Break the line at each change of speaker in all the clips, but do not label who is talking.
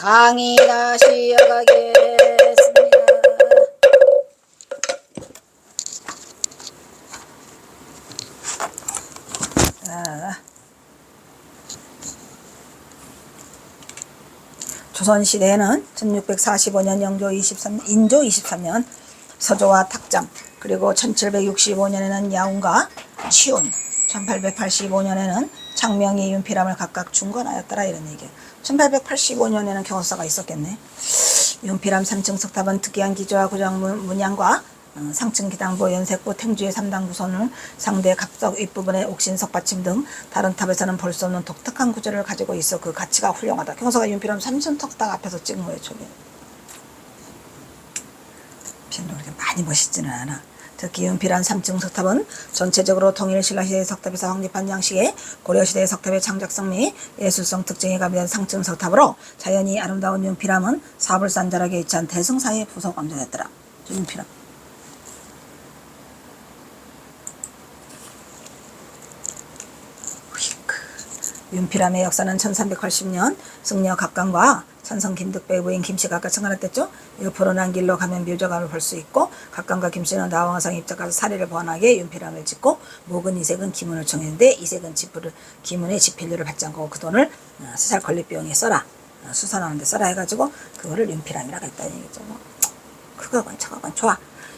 강의 다시 이어가겠습니다. 조선시대에는 1645년 영조 23년, 인조 23년 서조와 탁잠, 그리고 1765년에는 야운과 치운, 1885년에는 장명이 윤필암을 각각 중건하였더라, 이런 얘기예요. 1885년에는 경호사가 있었겠네. 윤필암 3층 석탑은 특이한 기조와 구정 문양과 상층 기당부, 연색부, 탱주의 3단 구선을 상대 각석 윗부분에 옥신석 받침 등 다른 탑에서는 볼 수 없는 독특한 구조를 가지고 있어 그 가치가 훌륭하다. 경호사가 윤필암 3층 석탑 앞에서 찍은 거예요, 저게. 별로 그렇게 많이 멋있지는 않아. 특히 윤필암 3층 석탑은 전체적으로 통일신라시대의 석탑에서 확립한 양식의 고려시대의 석탑의 창작성 및 예술성 특징이 가미된 상층 석탑으로 자연히 아름다운 윤필암은 사불산자락에 위치한 대승사의 부속 암전했더라. 윤필암. 윤필암의 역사는 1380년 승려 각광과 산성 김득배 부인 김씨가 아까 청간했댔죠. 옆으로 난 길로 가면 묘적암을 볼 수 있고 각광과 김씨는 나왕화상 입작가서 사례를 보완하게 윤필암을 짓고 목은 이색은 기문을 청했는데 이색은 기문의 지필료를 받지 않고 그 돈을 수살 건립비용에 써라, 수선하는데 써라 해가지고 그거를 윤필암이라고 했다는 얘기죠. 그거건 저거건 좋아.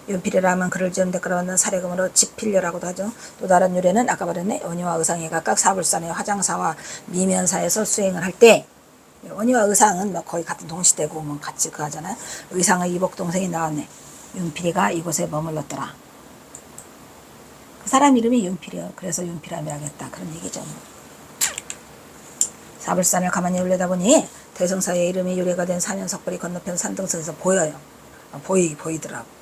윤필이라면 글을 지은데 끌어받는 사례금으로 지필료라고도 하죠. 또 다른 유래는 아까 말했네. 원희와 의상이 각각 사불산의 화장사와 미면사에서 수행을 할 때 원희와 의상은 뭐 거의 같은 동시대고 뭐 같이 그 하잖아요. 의상의 이복 동생이 나왔네. 윤필이가 이곳에 머물렀더라. 그 사람 이름이 윤필이요. 그래서 윤필암이라고 했다. 그런 얘기죠. 사불산을 가만히 올려다보니 대성사의 이름이 유래가 된 사면석불이 건너편 산등성에서 보여요. 보이더라고.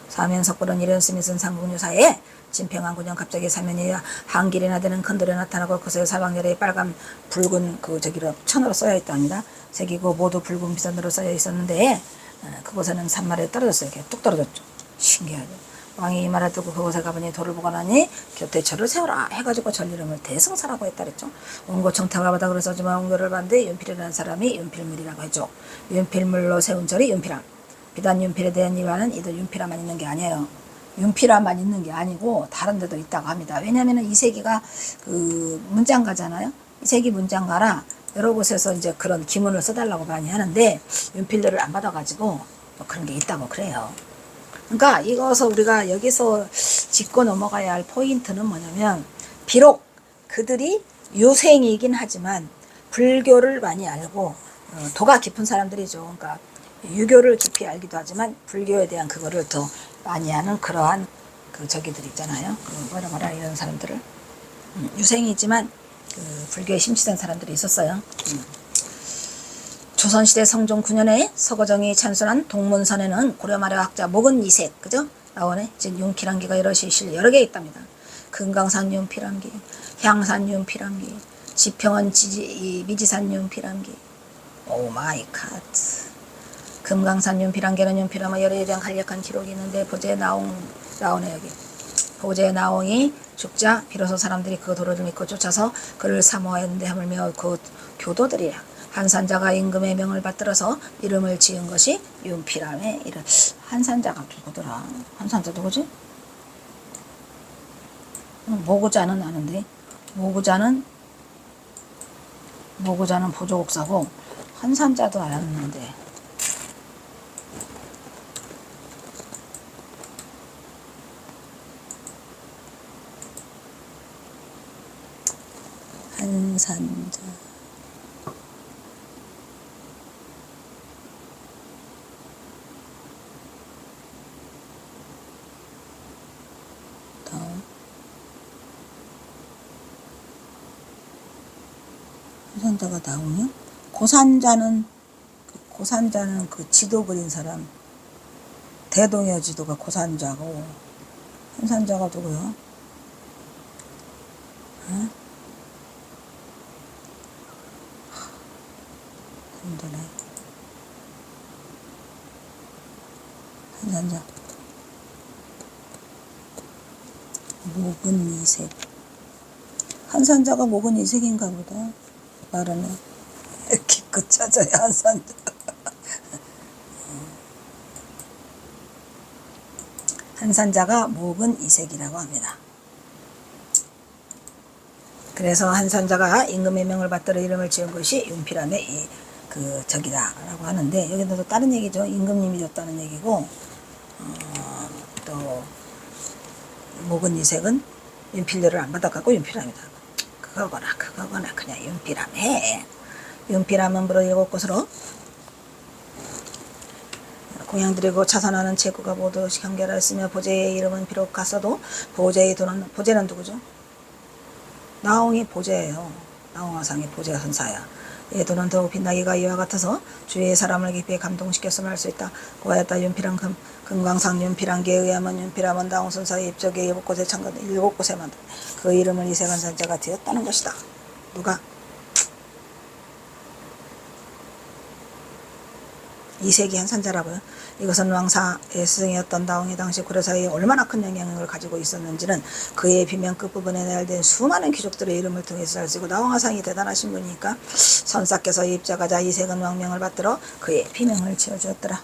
사면석불은 이런 스밋은 삼국유사에 진평안군형 갑자기 사면이 한 길이나 되는 큰돌에 나타나고 그새 사방열에 빨간 붉은 저기로 천으로 써여 있답니다. 색이고 모두 붉은 비선으로 써여 있었는데 그곳에는 산말에 떨어졌어요. 이렇게 뚝 떨어졌죠. 신기하죠. 왕이 이 말을 듣고 그곳에 가보니 돌을 보고 나니 곁에 절을 세워라 해가지고 절 이름을 대승사라고 했다 그랬죠. 원고 청탁을 받아 그랬었지만 원고를 봤는데 윤필이라는 사람이 윤필물이라고 했죠. 윤필물로 세운 절이 윤필암. 비단 윤필에 대한 일화는 이들 윤필암만 있는 게 아니에요. 윤필암만 있는 게 아니고 다른 데도 있다고 합니다. 왜냐하면 이세기가 그 문장가잖아요. 이세기 문장가라 여러 곳에서 이제 그런 기문을 써달라고 많이 하는데 윤필들을 안 받아가지고 뭐 그런 게 있다고 그래요. 그러니까 이것을 우리가 여기서 짚고 넘어가야 할 포인트는 뭐냐면 비록 그들이 유생이긴 하지만 불교를 많이 알고 도가 깊은 사람들이죠. 그러니까 유교를 깊이 알기도 하지만 불교에 대한 그거를 더 많이 하는 그러한 저기들 있잖아요. 뭐라 이런 사람들을 유생이지만 불교에 심취된 사람들이 있었어요. 조선시대 성종 9년에 서거정이 찬순한 동문선에는 고려마려 학자 목은 이색 그죠? 나오네. 즉 윤필암기가 여러 개 있답니다. 금강산 윤필암기, 향산 윤필암기, 지평원 미지산 윤필암기. 오 마이 갓. 금강산 윤필암기는 윤필암의 열애에 대한 간략한 기록이 있는데 보제에 나오네 여기. 보제에 나옹이 죽자 비로소 사람들이 그 도를 믿고 쫓아서 그를 사모하였는데 하물며 그 교도들이야. 한산자가 임금의 명을 받들어서 이름을 지은 것이 윤필암의 이름. 한산자가 누구더라? 한산자 누구지? 모구자는 아는데 모구자는 보조국사고 한산자도 알았는데 한산자 다음 한산자가 나오냐? 고산자는 그 지도 그린 사람 대동여 지도가 고산자고 한산자가 누구요? 응? 힘드네. 한산자 목은 이색. 한산자가 목은 이색인가 보다. 말하네. 기껏 그쳐져요. 한산자. 한산자가 목은 이색이라고 합니다. 그래서 한산자가 임금의 명을 받들어 이름을 지은 것이 윤필함의 적이다라고 하는데, 여기는 또 다른 얘기죠. 임금님이 줬다는 얘기고, 또 목은 이색은 윤필료를 안 받아갖고 윤필함이다. 그거거나 그냥 윤필함해. 윤필함은 무려 7곳으로 공양드리고 차선하는 제구가 모두 경결하였으며, 보제의 이름은 비록 갔어도 보제의 돈은, 보제는 누구죠? 나홍이 보제예요. 나홍화상이 보제 선사야. 이 돈은 더욱 빛나기가 이와 같아서 주위의 사람을 깊이 감동시켰으면 할 수 있다. 고하였다. 윤필함 금강상 윤필함기에 의하면 윤필함은 나홍 선사의 입적에 7곳에 참가한 7곳에만 그 이름을 이색한 산자가 되었다는 것이다. 누가? 이색이 한 산자라고요. 이것은 왕사의 스승이었던 나홍이 당시 고려사회에 얼마나 큰 영향력을 가지고 있었는지는 그의 비명 끝부분에 내알된 수많은 귀족들의 이름을 통해서 알 수 있고, 나홍화상이 대단하신 분이니까 선사께서 입자가자 이색은 왕명을 받들어 그의 비명을 지어주었더라.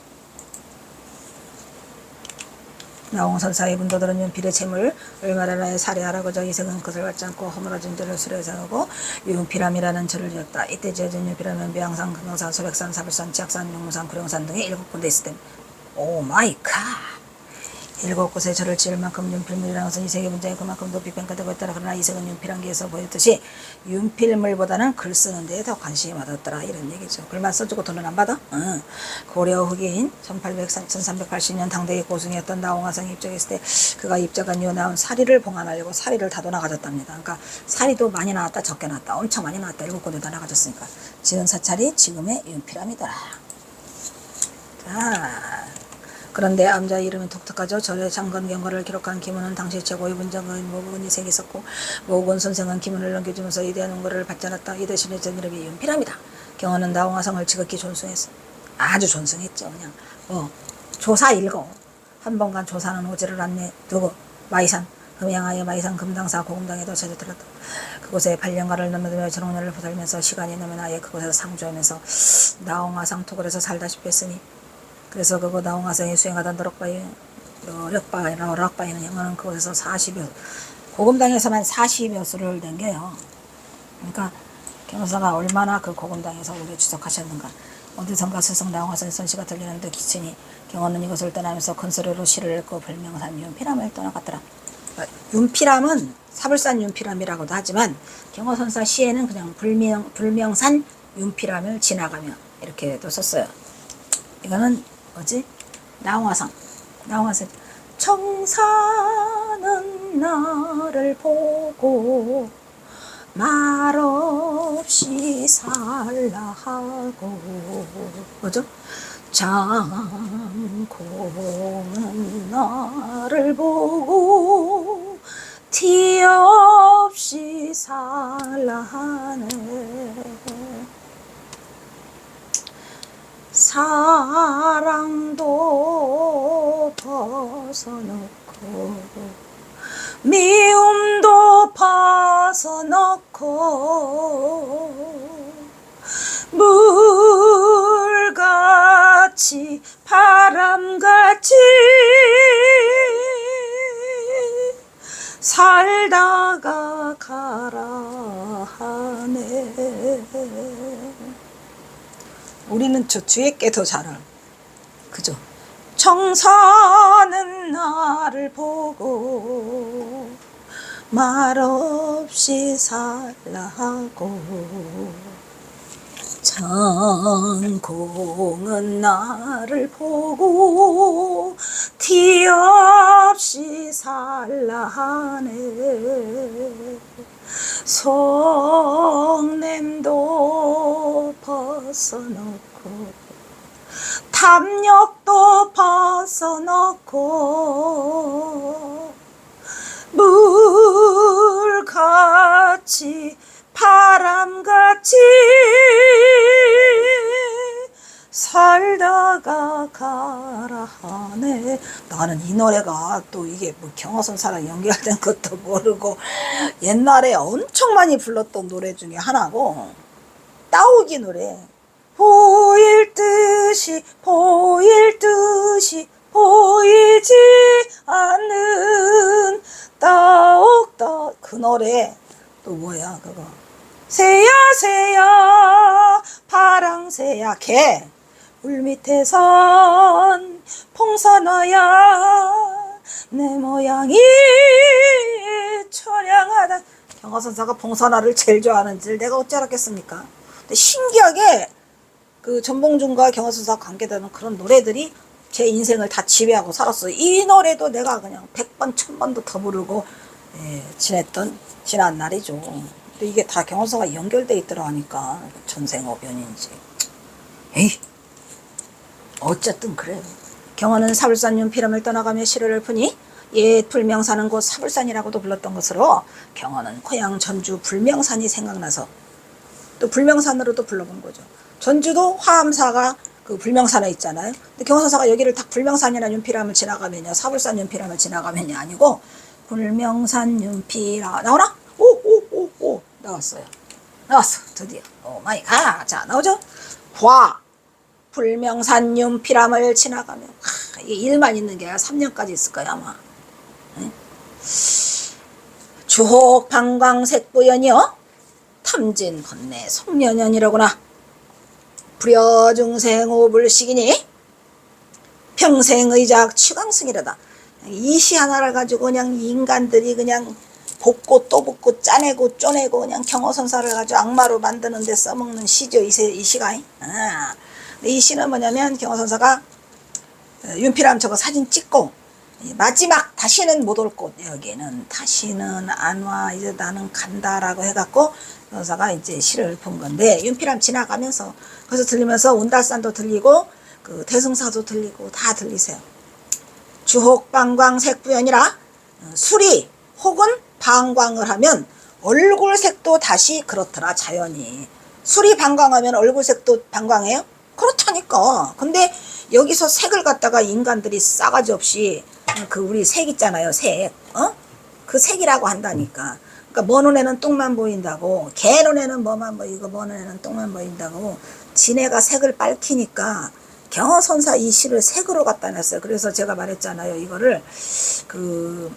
나홍 선사의 분도들은 윤필의 재물 얼마나 살해하라고저 이색은 그것을 받지 않고 허물어진 죄를 수레하고 윤필함이라는 절을 지었다. 이때 지어진 윤필함은 묘양산, 금강산, 소백산, 사불산, 지악산, 용무산, 구룡산 등의 7군데 있을 때, 오 마이 갓! 7곳에 절을 지을 만큼 윤필물이라는 것은 이색의 문제에 그만큼 높이 평가되고 있더라. 그러나 이색은 윤필함기에서 보였듯이 윤필물보다는 글 쓰는 데에 더 관심이 많았더라. 이런 얘기죠. 글만 써주고 돈은 안 받아? 고려 후기인 1380년 당대의 고승이었던 나홍화상이 입적했을 때 그가 입적한 이후 나온 사리를 봉안하려고 사리를 다도나 가졌답니다. 그러니까 사리도 많이 나왔다, 적게 나왔다, 엄청 많이 나왔다. 7곳에 다 나가졌으니까 지은 사찰이 지금의 윤필함이더라. 자, 그런데 암자 이름이 독특하죠. 절의 장건 경과를 기록한 기문은 당시 최고의 문장은 모국은 이색이 있었고, 모국은 선생은 기문을 넘겨주면서 이대한 원고를 받지 않았다. 이 대신에 전 이름이 윤필함이다. 경호는 나홍화상을 지극히 존숭했어. 아주 존숭했죠. 그냥 조사 일고 한 번간 조사는 오지를 않네. 두고 마이산 금양하여 마이산 금당사 고금당에도 찾아들었다. 그곳에 8년가를 넘으며 전홍년을 보살면서 시간이 넘으면 아예 그곳에서 상주하면서 나홍화상 토굴에서 살다시피 했으니, 그래서 그거 나홍화상이 수행하던 노력바에는 영어는 그곳에서 40여, 고금당에서만 40여 수를 댕겨요. 그러니까 경호사가 얼마나 그 고금당에서 오래 주석하셨는가. 어디선가 스승 나홍화상의 선시가 들리는데 기친이 경호는 이것을 떠나면서 큰 소리로 시를 읽고 불명산 윤필함을 떠나갔더라. 그러니까 윤필함은 사불산 윤필함이라고도 하지만 경호선사 시에는 그냥 불명산 윤필함을 지나가며 이렇게도 썼어요. 이거는 뭐지? 나홍화상. 청사는 나를 보고 말없이 살라 하고, 뭐죠? 장공은 나를 보고 티 없이 살라 하네. 사랑도 벗어놓고 미움도 벗어놓고 물같이 바람같이 살다가 가라 하네. 우리는 저 뒤에 게 더 잘 알아. 그죠? 청사는 나를 보고 말없이 살라고, 장공은 나를 보고 티 없이 살라 하네. 속냄도 벗어놓고 탐욕도 벗어놓고 물같이 바람같이 살다가 가라 하네. 나는 이 노래가 또 이게 뭐 경호선사랑 연결된 것도 모르고 옛날에 엄청 많이 불렀던 노래 중에 하나고, 따오기 노래. 보일 듯이 보일 듯이 보이지 않는 따옥따 그 노래 또 뭐야 그거 새야 새야 파랑새야 개 물밑에선 봉선화야 내 모양이 처량하다. 경화선사가 봉선화를 제일 좋아하는지 내가 어찌 알았겠습니까? 근데 신기하게 그 전봉준과 경화선사 관계되는 그런 노래들이 제 인생을 다 지배하고 살았어요. 이 노래도 내가 그냥 100번 1000번도 더 부르고 지난 날이죠. 근데 이게 다 경화선사가 연결돼 있더라 하니까 전생오변인지 에이 어쨌든 그래요. 경화는 사불산 윤피람을 떠나가며 시를 읊으니 옛 불명산은 곧 사불산이라고도 불렀던 것으로 경화는 고향 전주 불명산이 생각나서 또 불명산으로도 불러본 거죠. 전주도 화암사가 그 불명산에 있잖아요. 근데 경화선사가 여기를 딱 불명산이나 윤피람을 지나가면요, 사불산 윤피람을 지나가면이 아니고 불명산 윤피람 나오나? 오 나왔어요. 나왔어 드디어. 오 마이 갓. 자 나오죠. 화 불명산 윤피람을 지나가면 이게 일만 있는 게 아니라 3년까지 있을 거야 아마. 네? 주혹 방광색부연이여 탐진 건네 송년연이로구나. 불여중생 오불식이니 평생의작 취강승이라다. 이 시 하나를 가지고 그냥 인간들이 그냥 볶고 또 볶고 짜내고 쪼내고 그냥 경호선사를 가지고 악마로 만드는 데 써먹는 시죠. 이 시가. 이 시는 뭐냐면 경호선사가 윤피람 저거 사진 찍고 마지막 다시는 못 올 곳 여기는 다시는 안 와 이제 나는 간다라고 해갖고 경호선사가 이제 시를 읊은 건데 윤피람 지나가면서 그래서 들리면서 온달산도 들리고 그 대승사도 들리고 다 들리세요. 주혹 방광 색부연이라 술이 혹은 방광을 하면 얼굴색도 다시 그렇더라. 자연이 술이 방광하면 얼굴색도 방광해요? 그렇다니까. 근데 여기서 색을 갖다가 인간들이 싸가지 없이 그 우리 색 있잖아요. 색. 그 색이라고 한다니까. 그러니까 뭐 눈에는 똥만 보인다고, 개 눈에는 뭐만 보이고 뭐 눈에는 똥만 보인다고 지네가 색을 밝히니까 경허선사 이 시를 색으로 갖다 놨어요. 그래서 제가 말했잖아요. 이거를 그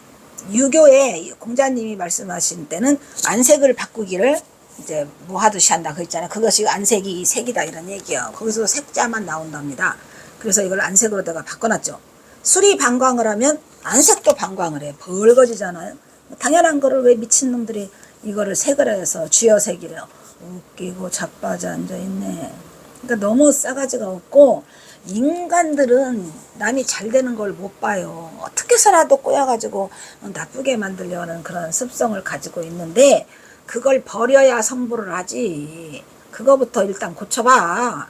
유교의 공자님이 말씀하신 때는 안색을 바꾸기를 이제 뭐 하듯이 한다 그 있잖아요. 그것이 안색이 색이다 이런 얘기예요. 거기서 색자만 나온답니다. 그래서 이걸 안색으로 내가 바꿔놨죠. 술이 방광을 하면 안색도 방광을 해. 벌거지잖아요. 당연한 거를 왜 미친놈들이 이거를 색을 해서 쥐어색이래요. 웃기고 자빠져 앉아있네. 그러니까 너무 싸가지가 없고 인간들은 남이 잘 되는 걸 못 봐요. 어떻게 해서라도 꼬여가지고 나쁘게 만들려는 그런 습성을 가지고 있는데 그걸 버려야 성불을 하지. 그거부터 일단 고쳐봐.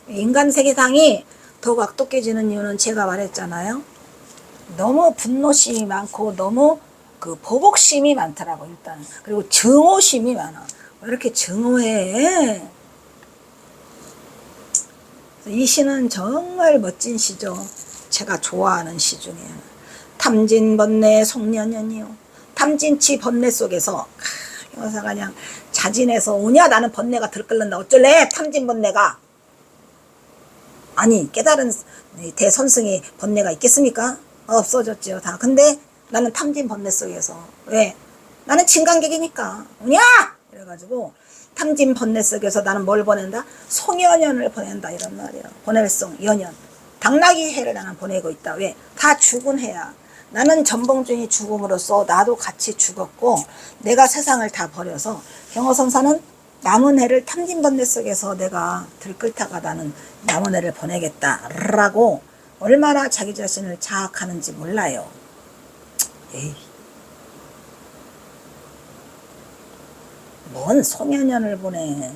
인간 세계상이 더욱 악독해지는 이유는 제가 말했잖아요. 너무 분노심이 많고 너무 그 보복심이 많더라고 일단. 그리고 증오심이 많아. 왜 이렇게 증오해? 이 시는 정말 멋진 시죠. 제가 좋아하는 시 중에 탐진번뇌 송년연이요. 탐진치 번뇌 속에서 형사가 그냥 자진해서 오냐 나는 번뇌가 들끓는다. 어쩔래? 탐진번뇌가. 아니 깨달은 대선승의 번뇌가 있겠습니까? 없어졌지요 다. 근데 나는 탐진 번뇌 속에서 왜? 나는 진간객이니까 오냐? 이래가지고 탐진 번뇌 속에서 나는 뭘 보낸다? 송연연을 보낸다 이런 말이야. 보낼송 연연. 당나귀 해를 나는 보내고 있다. 왜? 다 죽은 해야. 나는 전봉준이 죽음으로써 나도 같이 죽었고 내가 세상을 다 버려서 경허선사는 남은 해를 탐진 번뇌 속에서 내가 들끓다가 나는 남은 해를 보내겠다라고 얼마나 자기 자신을 자학하는지 몰라요. 에이. 뭔 송년연을 보내.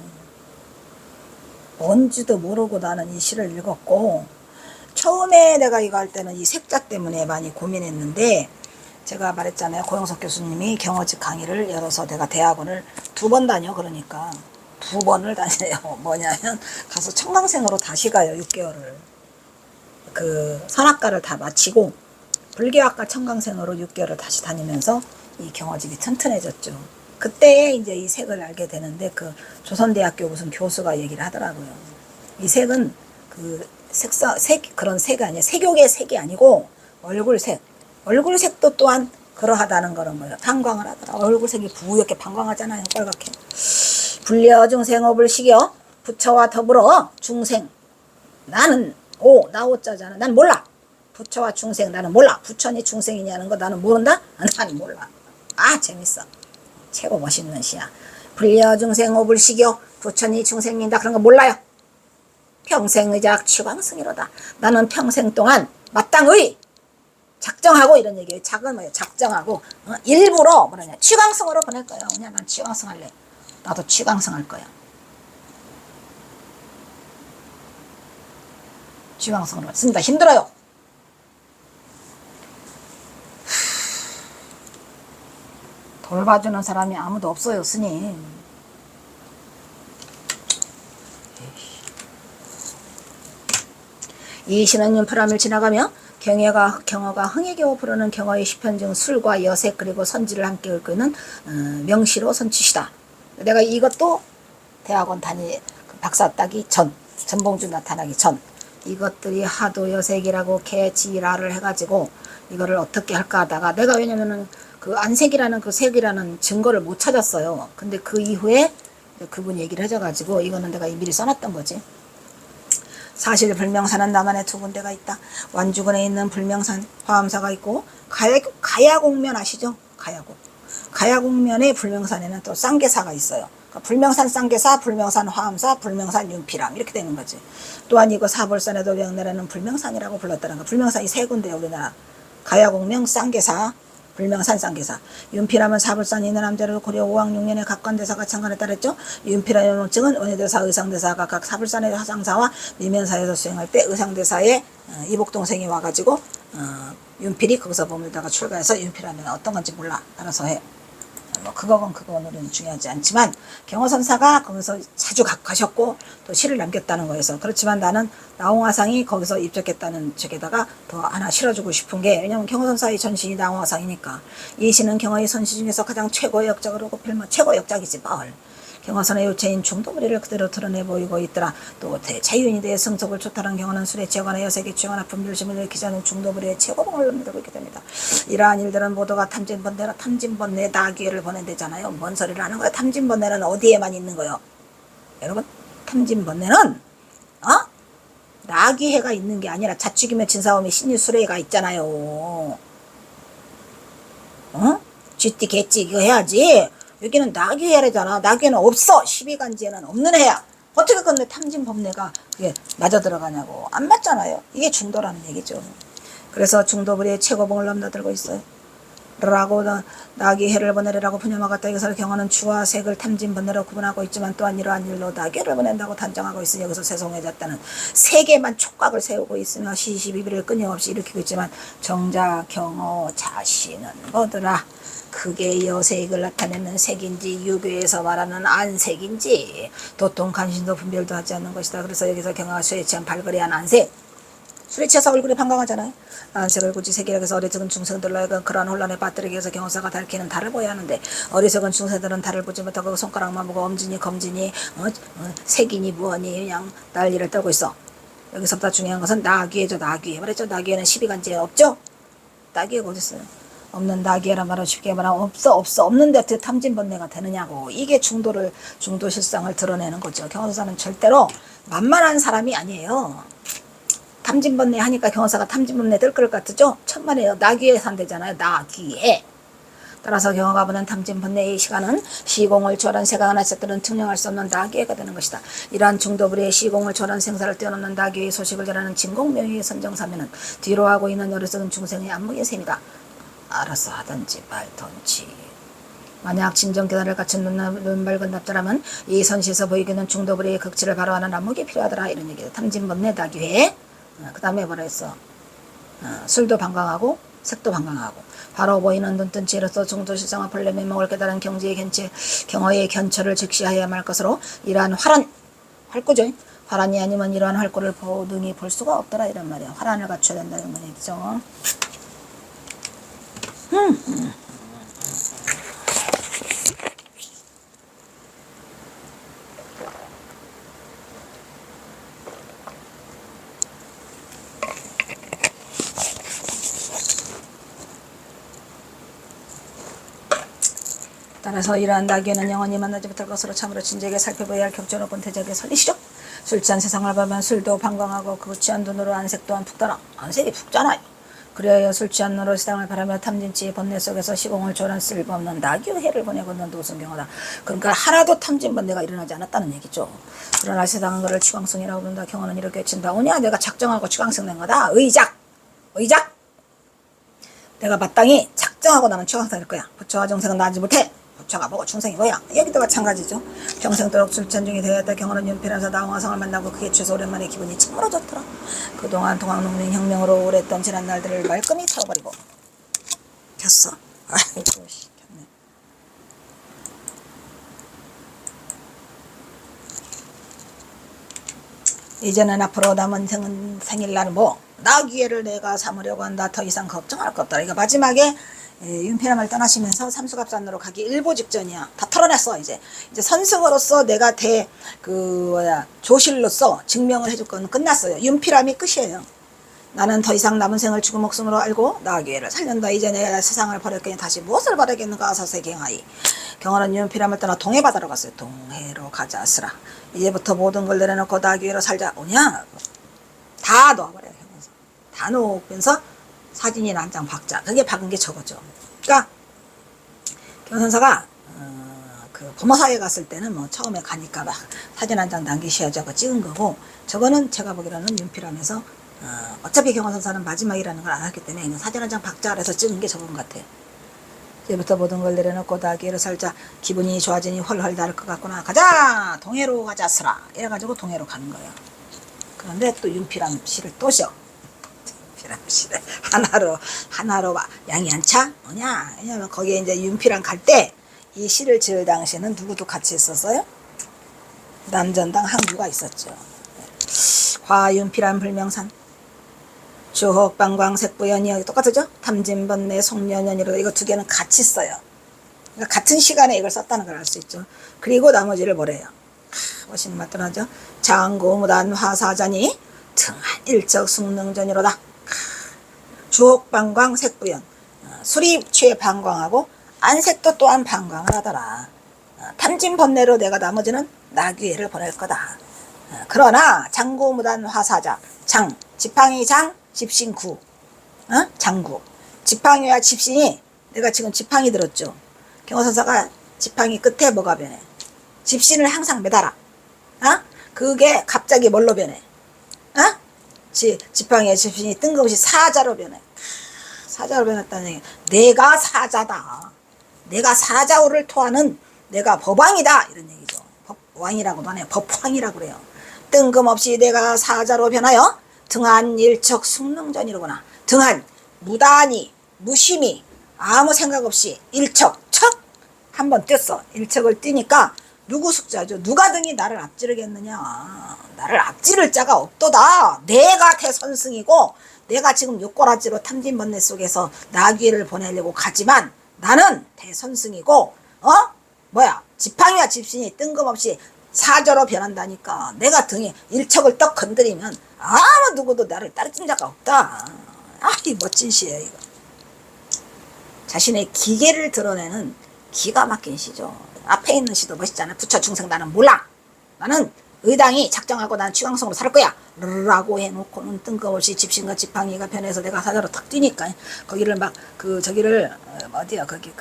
뭔지도 모르고 나는 이 시를 읽었고 처음에 내가 이거 할 때는 이 색자 때문에 많이 고민했는데 제가 말했잖아요. 고영석 교수님이 경어직 강의를 열어서 내가 대학원을 2번 다녀. 그러니까 2번을 다녀요. 뭐냐면 가서 청강생으로 다시 가요. 6개월을. 그 선학과를 다 마치고 불교학과 청강생으로 6개월을 다시 다니면서 이 경어직이 튼튼해졌죠. 그때 이제 이 색을 알게 되는데 그 조선대학교 무슨 교수가 얘기를 하더라고요. 이 색은 그 그런 색이 아니에요. 색욕의 색이 아니고 얼굴색. 얼굴색도 또한 그러하다는 그런 거예요. 방광을 하더라. 얼굴색이 부옇게 방광하잖아요. 빨갛게. 불려 중생업을 시겨 부처와 더불어 중생. 나는 나 오자잖아. 난 몰라. 부처와 중생 나는 몰라. 부처니 중생이냐는 거 나는 모른다? 나는 몰라. 재밌어. 최고 멋있는 시야. 불려 중생업을 시겨 부처니 중생인다 그런 거 몰라요. 평생의작 취광승이로다. 나는 평생 동안 마땅의 작정하고 이런 얘기예요. 작은 뭐예요? 작정하고 일부러 뭐냐 취광승으로 보낼 거야. 그냥 난 취광승 할래. 나도 취광승 할 거야. 취광승으로 쓴다. 힘들어요. 돌봐주는 사람이 아무도 없어요, 스님. 이 신은님 프람을 지나가며 경어가 흥에 겨워 부르는 경어의 시편중 술과 여색 그리고 선지를 함께 읊는 명시로 선취시다. 내가 이것도 대학원 박사 따기 전, 전봉주 나타나기 전 이것들이 하도 여색이라고 개지라를 해가지고 이거를 어떻게 할까 하다가 내가 왜냐면은 그 안색이라는 그 색이라는 증거를 못 찾았어요. 근데 그 이후에 그분 얘기를 해줘가지고 이거는 내가 미리 써놨던 거지. 사실 불명산은 남한에 두 군데가 있다. 완주군에 있는 불명산 화엄사가 있고 가야곡면 아시죠? 가야곡면의 불명산에는 또 쌍계사가 있어요. 그러니까 불명산 쌍계사, 불명산 화엄사, 불명산 윤피람 이렇게 되는 거지. 또한 이거 사불산에도 명나라는 불명산이라고 불렀다는 거. 불명산이 세 군데요 우리나라. 가야곡명 쌍계사, 불명산 쌍계사. 윤피람은 사불산이 있는 남자를 고려 5왕 6년에 각관대사가 창간에 따랐죠. 윤피람의 명칭은 원효대사, 의상대사가 각 사불산의 상사와 미면사에서 수행할 때 의상대사의 이복동생이 와가지고 윤필이 거기서 머물다가 출가해서 윤피람은 어떤 건지 몰라. 알아서 해. 뭐 그거는 중요하지 않지만 경허선사가 거기서 자주 가셨고 또 시를 남겼다는 거여서 그렇지만 나는 나홍화상이 거기서 입적했다는 책에다가 더 하나 실어주고 싶은 게 왜냐면 경허선사의 전신이 나홍화상이니까 이 시는 경허의 선시 중에서 가장 최고의 역작으로 꼽힐 최고의 역작이지 뭘. 경허선의 요체인 중도부리를 그대로 드러내 보이고 있더라. 또 대자유인이 대해 성속을 초탈한 경허는 술에 취하거나 여색에 취하거나 분별심을 일으키지 않은 중도부리의 최고봉을 넘기고 있게 됩니다. 이러한 일들은 모두가 탐진번뇌 나귀를 보낸대잖아요. 뭔 소리를 하는 거야. 탐진번뇌는 어디에만 있는 거요? 여러분 탐진번뇌는 나귀해가 있는 게 아니라 자축이며 진사오미 신유수레가 있잖아요. 쥐띠 개찌 이거 해야지. 여기는 나귀해라잖아. 나귀해는 없어. 12간지에는 없는 해야. 어떻게 근데 탐진법례가 그게 맞아 들어가냐고. 안 맞잖아요. 이게 중도라는 얘기죠. 그래서 중도불의 최고봉을 넘나들고 있어요. 라고 나귀해를 보내라고 분야마갔다. 여기서 경어는 주와 색을 탐진번뇌로 구분하고 있지만 또한 이러한 일로 나귀를 보낸다고 단정하고 있으니 여기서 세송해졌다는 세계만 촉각을 세우고 있으며 시시비비를 끊임없이 일으키고 있지만 정작 경어 자신은 뭐더라. 그게 여색을 나타내는 색인지 유교에서 말하는 안색인지 도통 간신도 분별도 하지 않는 것이다. 그래서 여기서 경화가 술에 취한 발그레한 안색 술에 취해서 얼굴이 방광하잖아요. 안색을 굳이 색이라고 해서 어리석은 중생들로 그러한 혼란에 빠뜨리기 위해서 경호사가 달키는 달을 보여야 하는데 어리석은 중생들은 달을 보지 못하고 손가락만 보고 엄지니 검지니 색이니 무언이 그냥 난리를 떨고 있어. 여기서부터 중요한 것은 나귀해죠. 나귀해. 말했죠. 나귀에는 12간지에 없죠. 나귀가 어디 있어요. 없는 나귀해란 말은 쉽게 말하면 없어 없는데 어떻게 탐진번뇌가 되느냐고. 이게 중도 실상을 드러내는 거죠. 경호사는 절대로 만만한 사람이 아니에요. 탐진번뇌 하니까 경호사가 탐진번뇌 들 것 같죠? 천만에요. 나귀해 산대잖아요. 나귀해. 따라서 경호가 보는 탐진번뇌의 시간은 시공을 초월한 새가 하나 셋들은 증명할 수 없는 나귀해가 되는 것이다. 이러한 중도불의 시공을 초월한 생사를 뛰어넘는 나귀의 소식을 전하는 진공명의의 선정사면은 뒤로 하고 있는 어리석은 중생의 안목의 셈이다. 알아서 하든지 말든지. 만약 진정계단을 갖춘 눈 밝은 납자라면 이 선시에서 보이기는 중도불의 극치를 바로하는 안목이 필요하더라. 이런 얘기다. 탐진번뇌 나귀해. 그 다음에 뭐라 했어? 술도 방광하고 색도 방광하고 바로 보이는 눈뜬치로서 중도실상과 본래면목을 깨달은 경지의 견체 경어의 견처를 즉시하여야 할 것으로 이러한 활구죠. 화란이 아니면 이러한 활구를 능히 볼 수가 없더라 이란 말이야. 화란을 갖춰야 된다는 말이죠. 따라서 이러한 나귀는 영원히 만나지 못할 것으로 참으로 진지하게 살펴봐야 할 격조 높은 대적의 설리시죠. 술 취한 세상을 보면 술도 방광하고 그 취한 눈으로 안색 또한 푹 달아. 안색이 푹잖아요. 그래야 술 취한 눈으로 세상을 바라며 탐진치의 번뇌 속에서 시공을 초월한 쓸모없는 나귀의 해를 보내고 있는 노승경하다. 그러니까 하나도 탐진 번뇌가 일어나지 않았다는 얘기죠. 그러나 세상은 그를 취광성이라고 부른다. 경호는 이렇게 외친다. 오냐 내가 작정하고 취광성 낸 거다. 의작 내가 마땅히 작정하고 나면 취광성일 거야. 부처와 정생은 나지 못해. 부처가 뭐고 중생이 뭐야. 여기도 마찬가지죠. 평생도록 술잔 중이 되었다. 경호는 윤필하면서 나홍화성을 만나고 그게 최소 오랜만에 기분이 참으로 좋더라. 그동안 동학농민 혁명으로 오래했던 지난 날들을 말끔히 털어버리고 켰어. 아이고 씨 켰네. 이제는 앞으로 남은 생일날 나귀애를 내가 삼으려고 한다. 더 이상 걱정할 것 없다. 이거 마지막에 윤필함을 떠나시면서 삼수갑산으로 가기 일보 직전이야. 다 털어냈어. 이제 선승으로서 내가 조실로서 증명을 해줄 건 끝났어요. 윤필함이 끝이에요. 나는 더 이상 남은 생을 죽음 목숨으로 알고 나귀애를 살련다. 이제 내가 세상을 버렸겠니 다시 무엇을 바라겠는가. 서세경하이. 경호는 윤필함을 떠나 동해바다로 갔어요. 동해로 가자스라. 이제부터 모든 걸 내려놓고 나귀애로 살자. 오냐 다 놓아버려요. 다 놓으면서 사진이나 한 장 박자. 그게 박은 게 저거죠. 그러니까 경선사가 그 범어사에 갔을 때는 처음에 가니까 막 사진 한 장 남기셔야죠. 찍은 거고, 저거는 제가 보기로는 윤필함에서 어차피 경선사는 마지막이라는 걸 알았기 때문에 그냥 사진 한 장 박자 해서 찍은 게 저건 것 같아요. 이제부터 모든 걸 내려놓고 나귀애로 살자. 기분이 좋아지니 훨훨 다를 것 같구나. 가자 동해로 가자스라. 이래가지고 동해로 가는 거예요. 그런데 또 윤필함 시를 또 셔. 시를 하나로 양이 안 차? 뭐냐? 왜냐면 거기에 이제 윤필함 갈 때 이 시를 지을 당시에는 누구도 같이 있었어요? 남전당 항규가 있었죠. 화윤필함 불명산 주혹방광 색부연이 똑같죠? 탐진번뇌 송년연이로 이거 두 개는 같이 써요. 그러니까 같은 시간에 이걸 썼다는 걸 알 수 있죠. 그리고 나머지를 뭐래요? 멋있는 말 떠나죠. 장고무단 화사자니 등한 일적 숙능전이로다. 주혹방광 색부연. 술이 취해 방광하고 안색도 또한 방광을 하더라. 탐진번뇌로 내가 나머지는 나귀애를 보낼 거다. 그러나 장고무단 화사자 장 지팡이 장 집신구 장구 지팡이와 집신이 내가 지금 지팡이 들었죠. 경호선사가 지팡이 끝에 뭐가 변해? 집신을 항상 매달아. 그게 갑자기 뭘로 변해? 지팡이의 집신이 뜬금없이 사자로 변해. 사자로 변했다는 얘기. 내가 사자다. 내가 사자우를 토하는 내가 법왕이다. 이런 얘기죠. 법왕이라고도 안 해요. 법황이라고 그래요. 뜬금없이 내가 사자로 변하여 등한 일척 숙능전이로구나. 등한 무단히 무심히 아무 생각 없이 일척 척 한번 뛰었어. 일척을 뛰니까 누구 숙자죠? 누가 등이 나를 앞지르겠느냐. 나를 앞지를 자가 없도다. 내가 대선승이고 내가 지금 욕꼬라지로 탐진번뇌 속에서 나귀를 보내려고 가지만 나는 대선승이고 지팡이와 집신이 뜬금없이 사저로 변한다니까. 내가 등에 일척을 떡 건드리면 아무 누구도 나를 따르친 자가 없다. 이 멋진 시예요 이거. 자신의 기계를 드러내는 기가 막힌 시죠. 앞에 있는 시도 멋있잖아. 부처 중생 나는 몰라. 나는 의당이 작정하고 나는 취광성으로 살 거야 라고 해놓고는 뜬금없이 집신과 지팡이가 변해서 내가 사자로 탁 뛰니까 거기를 막 저기를 어디야 거기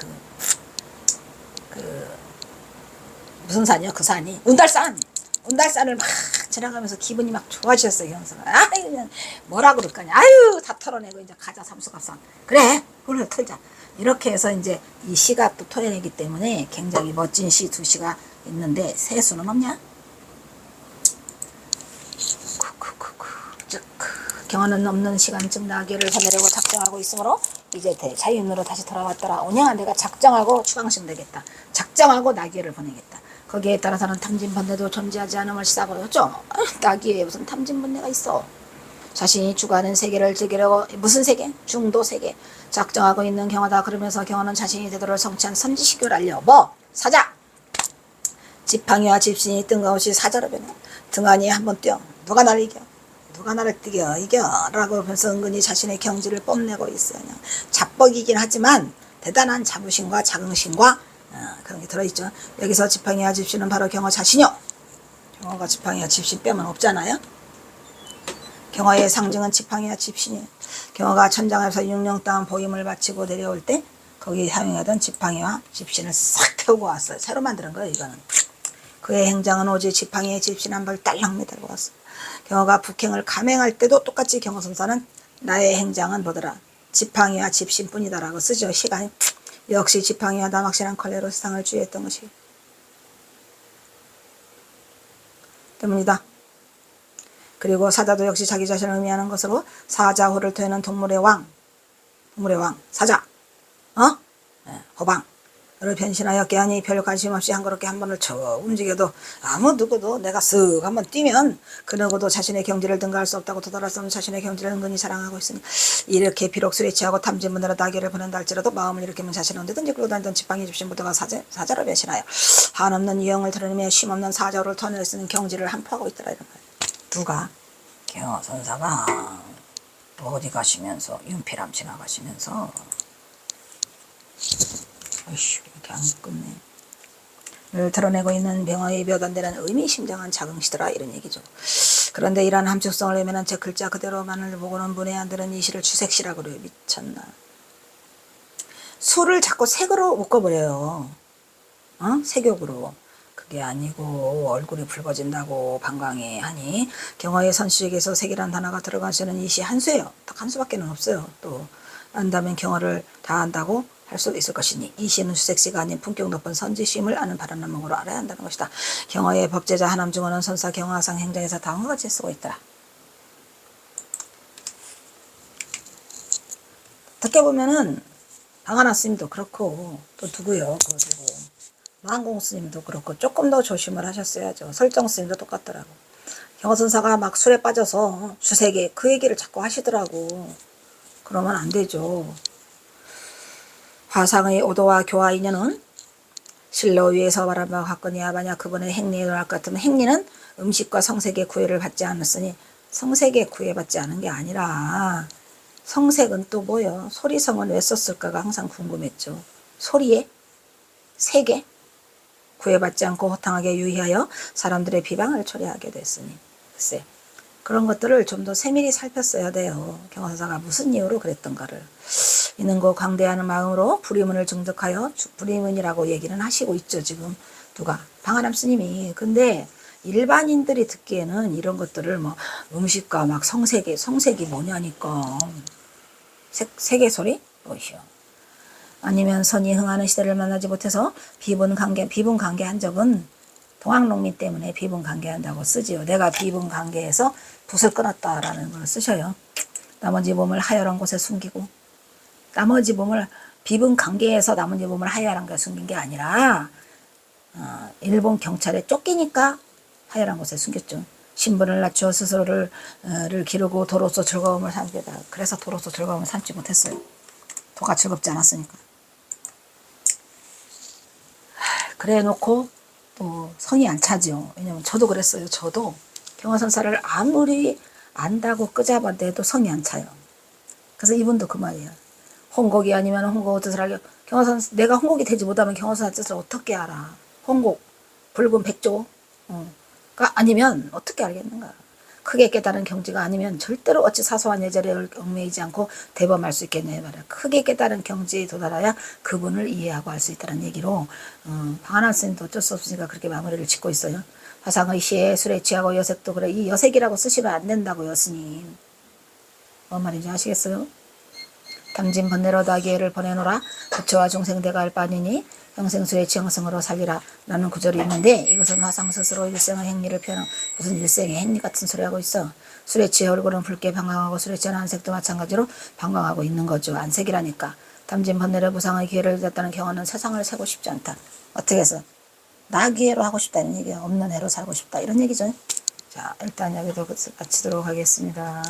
무슨 산이요? 그 산이 운달산을 막 지나가면서 기분이 막 좋아지셨어요. 형사가 그냥 뭐라 그럴까냐. 다 털어내고 이제 가자 삼수갑산. 그래 그걸 털자. 이렇게 해서 이제 이 시가 또 토해내기 때문에 굉장히 멋진 시 두 시가 있는데 세수는 없냐? 경화는 없는 시간쯤 나귀를 보내려고 작정하고 있으므로 이제 자윤으로 다시 돌아왔더라. 오냐 내가 작정하고 추강심 되겠다. 작정하고 나귀를 보내겠다. 거기에 따라서는 탐진번뇌도 존재하지 않음을 시사하였죠. 나귀에 무슨 탐진번뇌가 있어. 자신이 추구하는 세계를 즐기려고 무슨 세계? 중도 세계 작정하고 있는 경화다. 그러면서 경화는 자신이 제도를 성취한 선지식을 알려 사자 지팡이와 집신이 뜬금없이 사자로 변해. 등한이 한번 뛰어. 누가 나를 이겨? 누가 나를 이겨? 라고 하면서 은근히 자신의 경지를 뽐내고 있어요. 그냥 자뻑이긴 하지만 대단한 자부심과 자긍심과 그런 게 들어있죠. 여기서 지팡이와 집신은 바로 경어 자신이요. 경어가 지팡이와 집신 빼면 없잖아요. 경어의 상징은 지팡이와 집신이에요. 경어가 천장에서 6년 동안 보임을 바치고 내려올 때 거기 사용하던 지팡이와 집신을 싹 태우고 왔어요. 새로 만드는 거예요, 이거는. 그의 행장은 오직 지팡이의 집신 한 벌 딸랑 매달고 왔어요. 경어가 북행을 감행할 때도 똑같이 경어선사는 나의 행장은 뭐더라? 지팡이와 집신뿐이다라고 쓰죠. 시간이 역시 지팡이와 남확실한 걸레로 세상을 주의했던 것이 때문이다. 그리고 사자도 역시 자기 자신을 의미하는 것으로 사자호를 토해는 동물의 왕 사자 호방을 변신하여 개안이 별 관심 없이 한가롭게 한 번을 쳐 움직여도 아무 누구도 내가 쓱 한번 뛰면 그 누구도 자신의 경지를 능가할 수 없다고 도달할 수 없는 자신의 경지를 은근히 자랑하고 있으니 이렇게 비록 술에 취하고 탐진문으로 나귀를 보낸다 할지라도 마음을 일으키면 자신은 언제든지 끌고 다니던 지팡이 집신 부도가 사자로 변신하여 한없는 유형을 드러내며 쉼없는 사자호를 터낼 수 있는 경지를 한포하고 있더라 이런 거예요. 누가? 경어선사가 어디 가시면서 윤필암 지나가시면서 아이씨 이렇게 안 끝내 를 드러내고 있는 병어의 몇 안 되는 의미심장한 자긍시더라 이런 얘기죠. 그런데 이러한 함축성을 외면한 채 글자 그대로만을 보고는 문에 안 드는 이 시를 주색시라고 그래요. 미쳤나. 수를 자꾸 색으로 묶어버려요. 색욕으로. 그게 아니고 얼굴이 붉어진다고 방광이 하니 경어의 선수에게서 색이란 단어가 들어가시는 이 시 한 수예요. 딱 한 수밖에 없어요. 또 안다면 경어를 다 안다고 할 수도 있을 것이니 이 시는 수색시가 아닌 품격 높은 선지심을 아는 바라는 목으로 알아야 한다는 것이다. 경어의 법제자 하남중어는 선사 경어상 행정에서 다음과 같이 쓰고 있더라. 어떻게 보면은 방하나 스님도 그렇고 또 누구요? 그리고 만공 스님도 그렇고 조금 더 조심을 하셨어야죠. 설정 스님도 똑같더라고. 경어선사가 막 술에 빠져서 주색에 그 얘기를 자꾸 하시더라고. 그러면 안 되죠. 화상의 오도와 교화 인연은 실로 위에서 말한 바와 같거니와 만약 그분의 행리에 논할 것 같으면 행리는 음식과 성색의 구애를 받지 않았으니 성색의 구애받지 않은 게 아니라 성색은 또 뭐요? 소리성은 왜 썼을까가 항상 궁금했죠. 소리에? 색에? 구애받지 않고 호탕하게 유의하여 사람들의 비방을 초래하게 됐으니 글쎄 그런 것들을 좀 더 세밀히 살폈어야 돼요. 경어선사가 무슨 이유로 그랬던가를. 이는 그 광대하는 마음으로 불의문을 증득하여 불의문이라고 얘기는 하시고 있죠. 지금 누가? 방하람 스님이. 근데 일반인들이 듣기에는 이런 것들을 뭐 음식과 막 성색이 뭐냐니까. 색의 소리? 뭐시여. 아니면 선이 흥하는 시대를 만나지 못해서 비분관계한 적은 동학농민 때문에 비분관계한다고 쓰지요. 내가 비분관계에서 붓을 끊었다라는 걸 쓰셔요. 나머지 몸을 하열한 곳에 숨기고 나머지 몸을 비분관계에서 나머지 몸을 하열한 곳에 숨긴 게 아니라 일본 경찰에 쫓기니까 하열한 곳에 숨겼죠. 신분을 낮추어 스스로를 기르고 도로서 즐거움을 삼겠다. 그래서 도로서 즐거움을 삼지 못했어요. 도가 즐겁지 않았으니까. 그래 놓고 또 성이 안 차죠. 왜냐면 저도 그랬어요. 저도 경어선사를 아무리 안다고 끄잡아대도 성이 안 차요. 그래서 이분도 그 말이에요. 홍곡이 아니면 홍곡 뜻을 알려. 내가 홍곡이 되지 못하면 경어선사 뜻을 어떻게 알아. 홍곡 붉은 백조가 아니면 어떻게 알겠는가. 크게 깨달은 경지가 아니면 절대로 어찌 사소한 예절에 얽매이지 않고 대범할 수 있겠냐 말이야. 크게 깨달은 경지에 도달해야 그분을 이해하고 알 수 있다는 얘기로 방하나 스님도 어쩔 수 없으니까 그렇게 마무리를 짓고 있어요. 화상의 시에 술에 취하고 여색도 그래. 이 여색이라고 쓰시면 안 된다고요. 스님. 뭔 말인지 아시겠어요? 당진 번뇌로 나귀를 보내노라. 부처와 중생대가 할 바니니 평생수의 지형성으로 살리라 라는 구절이 있는데 이것은 화상 스스로 일생의 행리를 표현한 무슨 일생의 행리 같은 소리 하고 있어. 술에 취해 얼굴은 붉게 방광하고 술에 취한 안색도 마찬가지로 방광하고 있는 거죠. 안색이라니까. 당진 번뇌로 부상의 기회를 갖다는 경우는 세상을 세고 싶지 않다. 어떻게 해서? 나귀해로 하고 싶다는 얘기야. 없는 해로 살고 싶다. 이런 얘기죠. 자, 일단 여기도 마치도록 하겠습니다.